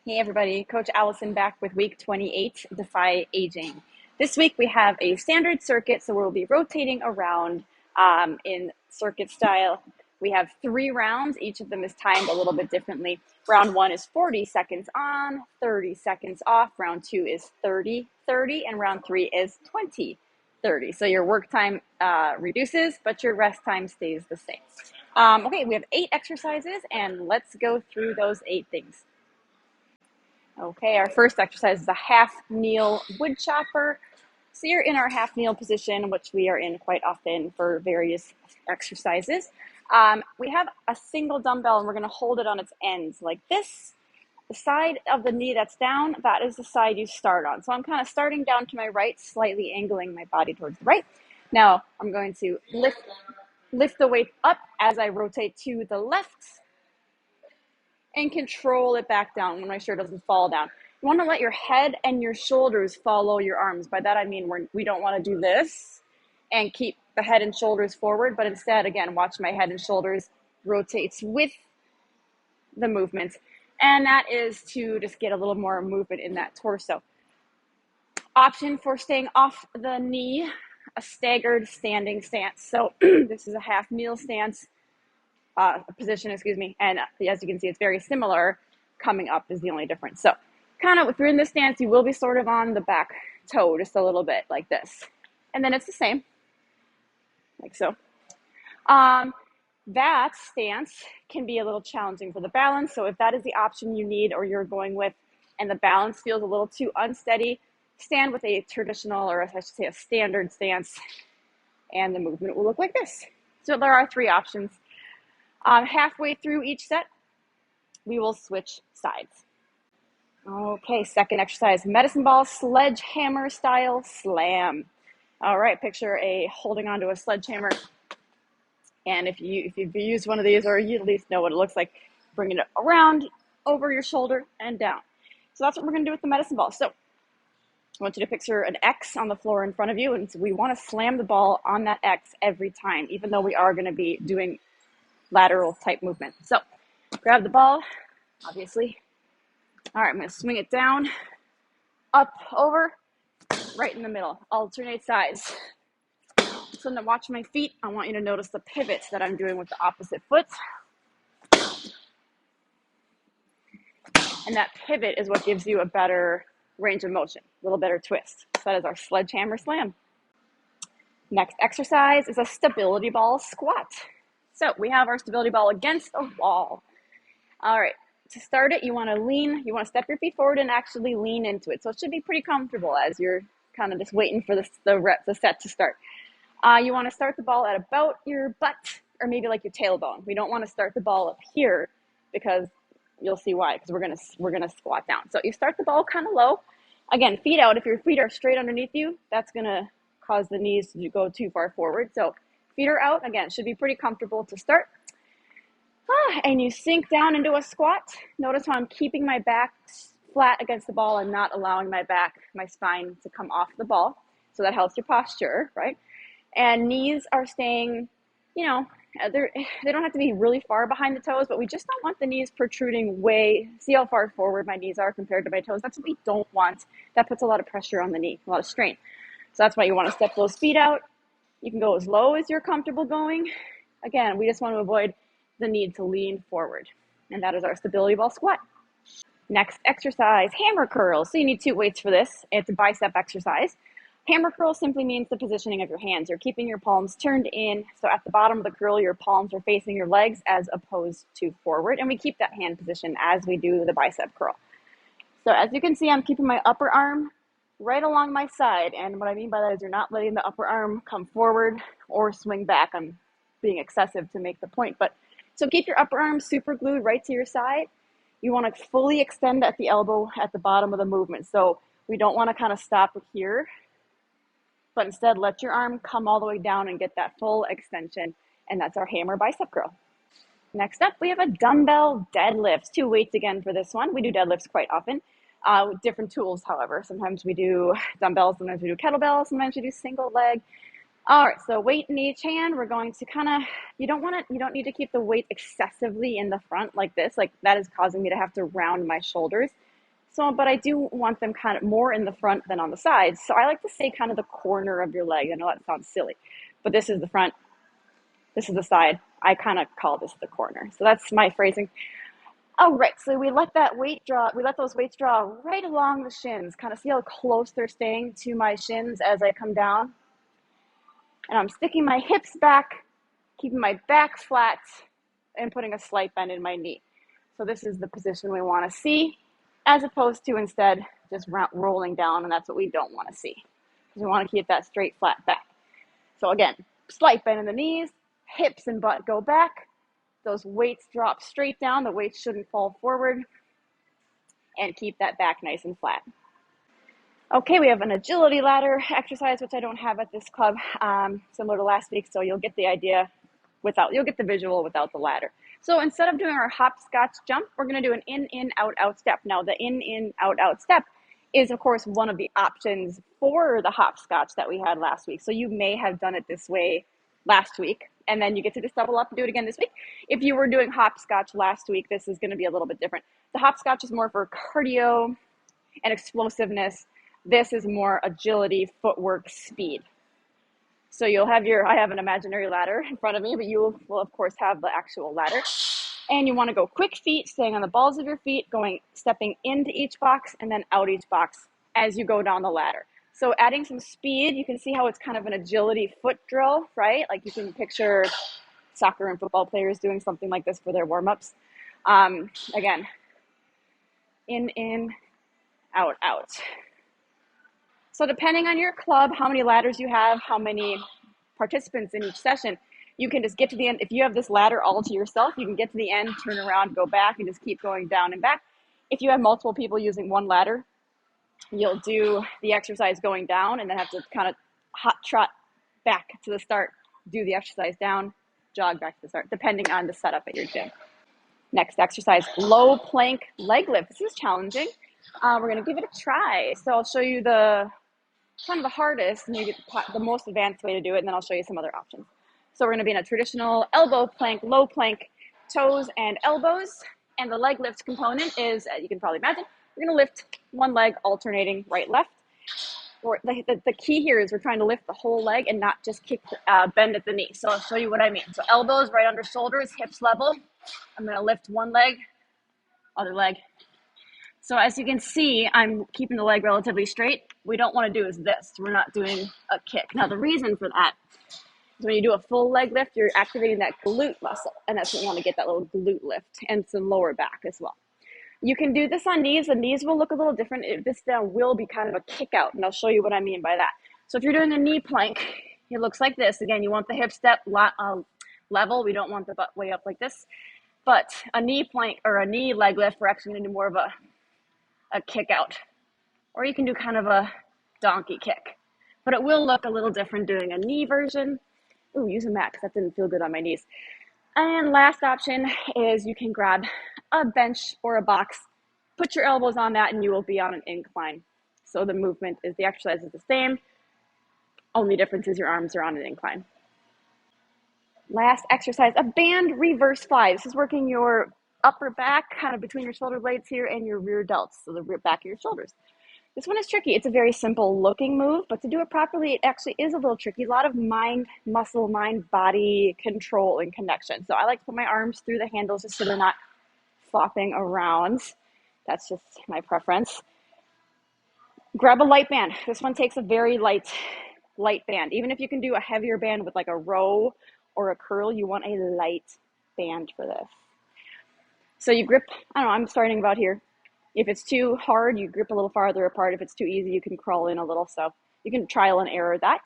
Hey everybody, Coach Allison back with week 28, Defy Aging. This week we have a standard circuit, so we'll be rotating around in circuit style. We have 3 rounds, each of them is timed a little bit differently. Round 1 is 40 seconds on, 30 seconds off. Round 2 is 30, 30, and round 3 is 20, 30. So your work time reduces, but your rest time stays the same. Okay, we have 8 exercises, and let's go through those 8 things. Okay, our first exercise is a half kneel wood chopper. So you're in our half kneel position, which we are in quite often for various exercises. We have a single dumbbell and we're going to hold it on its ends like this. The side of the knee that's down, that is the side you start on. So I'm kind of starting down to my right, slightly angling my body towards the right. Now I'm going to lift the weight up as I rotate to the left and control it back down when my shirt doesn't fall down. You want to let your head and your shoulders follow your arms. By that I mean we don't want to do this and keep the head and shoulders forward, but instead, again, watch my head and shoulders rotates with the movement. And that is to just get a little more movement in that torso. Option for staying off the knee, a staggered standing stance. So this is a half kneel stance. Position, and as you can see, it's very similar. Coming up is the only difference. So kind of if you're in this stance, you will be sort of on the back toe just a little bit like this, and then it's the same like so. That stance can be a little challenging for the balance, so if that is the option you need or you're going with and the balance feels a little too unsteady, stand with a traditional, or I should say a standard stance, and the movement will look like this. So there are 3 options. Halfway through each set, we will switch sides. Okay, second exercise, medicine ball sledgehammer style slam. All right, picture holding onto a sledgehammer. And if you've used one of these, or you at least know what it looks like, bringing it around, over your shoulder, and down. So that's what we're going to do with the medicine ball. So I want you to picture an X on the floor in front of you, and so we want to slam the ball on that X every time, even though we are going to be doing lateral type movement. So grab the ball, obviously. All right, I'm going to swing it down, up, over, right in the middle. Alternate sides. So now watch my feet. I want you to notice the pivots that I'm doing with the opposite foot. And that pivot is what gives you a better range of motion, a little better twist. So that is our sledgehammer slam. Next exercise is a stability ball squat. So we have our stability ball against a wall. All right, to start it, you want to step your feet forward and actually lean into it. So it should be pretty comfortable as you're kind of just waiting for the set to start. You want to start the ball at about your butt, or maybe like your tailbone. We don't want to start the ball up here because you'll see why, because we're gonna squat down. So you start the ball kind of low. Again, feet out. If your feet are straight underneath you, that's gonna cause the knees to go too far forward. So feet are out. Again, should be pretty comfortable to start. And you sink down into a squat. Notice how I'm keeping my back flat against the ball and not allowing my spine to come off the ball. So that helps your posture, right? And knees are staying, they don't have to be really far behind the toes, but we just don't want the knees protruding see how far forward my knees are compared to my toes. That's what we don't want. That puts a lot of pressure on the knee, a lot of strain. So that's why you want to step those feet out. You can go as low as you're comfortable going. Again, we just want to avoid the need to lean forward. And that is our stability ball squat. Next exercise, hammer curls. So you need 2 weights for this. It's a bicep exercise. Hammer curl simply means the positioning of your hands. You're keeping your palms turned in. So at the bottom of the curl, your palms are facing your legs as opposed to forward. And we keep that hand position as we do the bicep curl. So as you can see, I'm keeping my upper arm right along my side. And what I mean by that is you're not letting the upper arm come forward or swing back. I'm being excessive to make the point. So keep your upper arm super glued right to your side. You want to fully extend at the elbow at the bottom of the movement. So we don't want to kind of stop here, but instead let your arm come all the way down and get that full extension. And that's our hammer bicep curl. Next up, we have a dumbbell deadlift. 2 weights again for this one. We do deadlifts quite often. With different tools, however. Sometimes we do dumbbells, sometimes we do kettlebells, sometimes we do single leg. All right, so weight in each hand. We're going to you don't need to keep the weight excessively in the front like this. Like that is causing me to have to round my shoulders. So, but I do want them kind of more in the front than on the sides. So I like to say kind of the corner of your leg. I know that sounds silly, but this is the front, this is the side. I kind of call this the corner. So that's my phrasing. All right, so we let those weights draw right along the shins. Kind of see how close they're staying to my shins as I come down. And I'm sticking my hips back, keeping my back flat, and putting a slight bend in my knee. So this is the position we want to see, as opposed to instead just rolling down, and that's what we don't want to see, because we want to keep that straight, flat back. So again, slight bend in the knees, hips and butt go back, those weights drop straight down, the weights shouldn't fall forward, and keep that back nice and flat. Okay, we have an agility ladder exercise, which I don't have at this club, similar to last week, so you'll get the idea you'll get the visual without the ladder. So instead of doing our hopscotch jump, we're gonna do an in, out, out step. Now the in, out, out step is of course one of the options for the hopscotch that we had last week. So you may have done it this way last week, and then you get to just double up and do it again this week. If you were doing hopscotch last week, this is gonna be a little bit different. The hopscotch is more for cardio and explosiveness. This is more agility, footwork, speed. So you'll have I have an imaginary ladder in front of me, but you will of course have the actual ladder. And you want to go quick feet, staying on the balls of your feet, stepping into each box and then out each box as you go down the ladder. So adding some speed, you can see how it's kind of an agility foot drill, right? Like you can picture soccer and football players doing something like this for their warm-ups. Again, in, out, out. So depending on your club, how many ladders you have, how many participants in each session, you can just get to the end. If you have this ladder all to yourself, you can get to the end, turn around, go back, and just keep going down and back. If you have multiple people using one ladder, you'll do the exercise going down and then have to kind of hot trot back to the start, do the exercise down, jog back to the start, depending on the setup at your gym. Next exercise, low plank leg lift. This is challenging. We're going to give it a try. So I'll show you kind of the hardest, maybe the most advanced way to do it, and then I'll show you some other options. So we're going to be in a traditional elbow plank, low plank, toes and elbows, and the leg lift component is, you can probably imagine, we're going to lift one leg alternating right, left. The key here is we're trying to lift the whole leg and not just bend at the knee. So I'll show you what I mean. So elbows right under shoulders, hips level. I'm going to lift one leg, other leg. So as you can see, I'm keeping the leg relatively straight. What we don't want to do is this. We're not doing a kick. Now the reason for that is when you do a full leg lift, you're activating that glute muscle, and that's what you want to get, that little glute lift, and some lower back as well. You can do this on knees. The knees will look a little different. This down will be kind of a kick out, and I'll show you what I mean by that. So if you're doing a knee plank, it looks like this. Again, you want the hip step level. We don't want the butt way up like this. But a knee plank or a knee leg lift, we're actually going to do more of a kick out. Or you can do kind of a donkey kick. But it will look a little different doing a knee version. Ooh, use a mat because that didn't feel good on my knees. And last option is you can grab a bench or a box, put your elbows on that, and you will be on an incline. So the the exercise is the same. Only difference is your arms are on an incline. Last exercise, a band reverse fly. This is working your upper back, kind of between your shoulder blades here, and your rear delts, so the rear back of your shoulders. This one is tricky. It's a very simple looking move, but to do it properly, it actually is a little tricky. A lot of mind, muscle, mind, body control and connection. So I like to put my arms through the handles just so they're not flopping around. That's just my preference. Grab a light band. This one takes a very light band. Even if you can do a heavier band with like a row or a curl, you want a light band for this. So you grip, I don't know, I'm starting about here. If it's too hard, you grip a little farther apart. If it's too easy, you can crawl in a little. So you can trial and error that.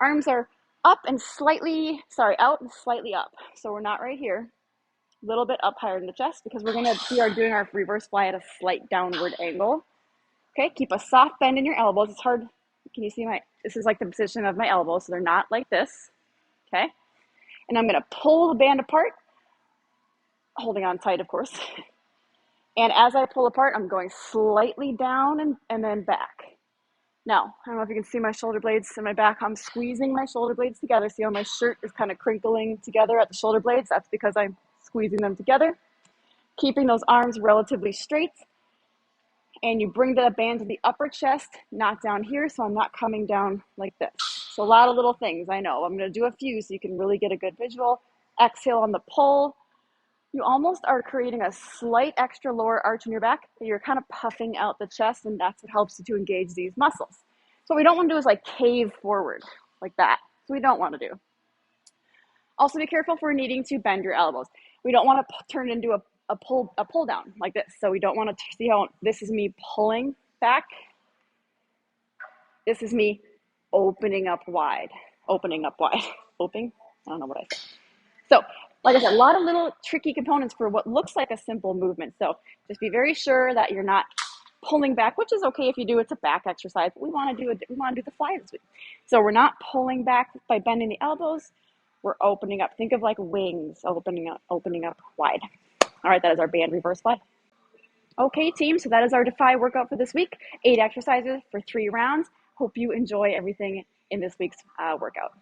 Arms are out and slightly up. So we're not right here. A little bit up higher in the chest because we are doing our reverse fly at a slight downward angle. Okay, keep a soft bend in your elbows. It's hard. Can you see this is like the position of my elbows, so they're not like this. Okay, and I'm going to pull the band apart, holding on tight, of course. And as I pull apart, I'm going slightly down and then back. Now, I don't know if you can see my shoulder blades and my back. I'm squeezing my shoulder blades together. See how my shirt is kind of crinkling together at the shoulder blades? That's because I'm squeezing them together, keeping those arms relatively straight. And you bring the band to the upper chest, not down here, so I'm not coming down like this. So a lot of little things, I know. I'm going to do a few so you can really get a good visual. Exhale on the pull. You almost are creating a slight extra lower arch in your back, but you're kind of puffing out the chest, and that's what helps you to engage these muscles. So what we don't want to do is like cave forward like that. So we don't want to do. Also be careful for needing to bend your elbows. We don't want to turn it into a pull down like this. So we don't want to see how this is me pulling back. This is me opening up wide. Opening up wide. Opening? I don't know what I said. So, like I said, a lot of little tricky components for what looks like a simple movement. So just be very sure that you're not pulling back, which is okay if you do. It's a back exercise. But we want to do the fly this week. So we're not pulling back by bending the elbows. We're opening up. Think of like wings, opening up wide. All right, that is our band reverse fly. Okay, team, so that is our Defy workout for this week. 8 exercises for 3 rounds. Hope you enjoy everything in this week's workout.